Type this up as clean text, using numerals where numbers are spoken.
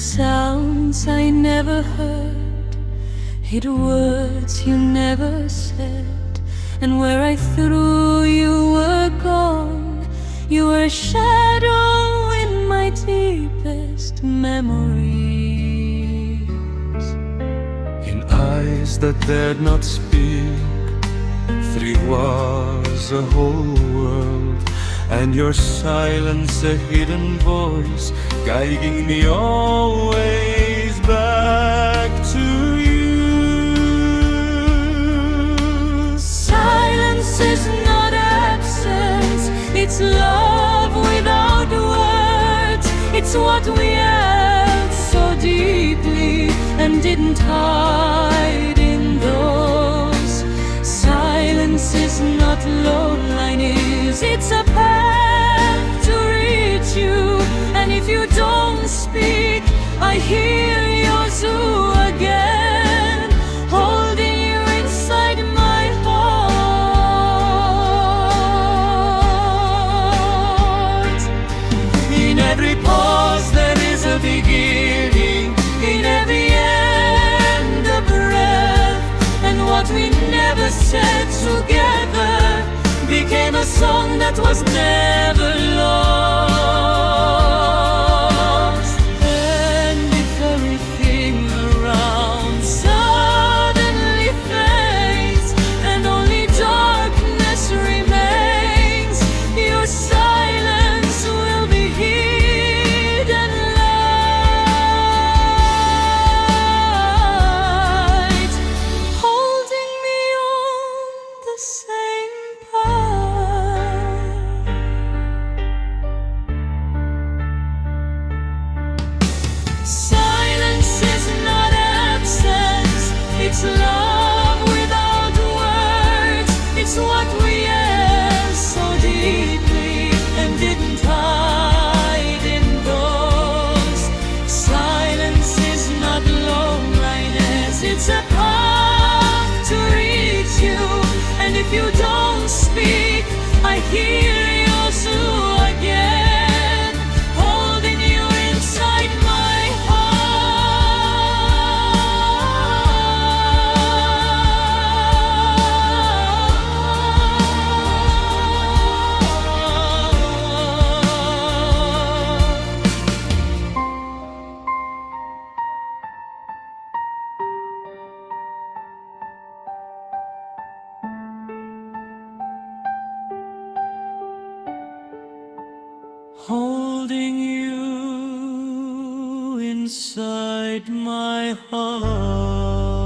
sounds I never heard, hid words you never said, and where I threw you were gone. You were a shadow in my deepest memories. In eyes that dared not speak, three was a whole world, and your silence a hidden voice, guiding me always back to you. Silence is not absence, it's love without words. It's what we held so deeply and didn't hide in those. Silence is not loneliness, it's a path to reach you. And if you don't speak, I hear your zoo again, holding you inside my heart. In every pause there is a beginning, in every end a breath, and what we never said together became a song that was never lost. And if everything around suddenly fades and only darkness remains, your silence will be hidden light, holding me on the same path. Silence is not absence, it's love without words. It's what we held so deeply and didn't hide in those. Silence is not loneliness, it's a path to reach you. And if you don't speak, I hear your zoo again, holding you inside my holding you inside my heart.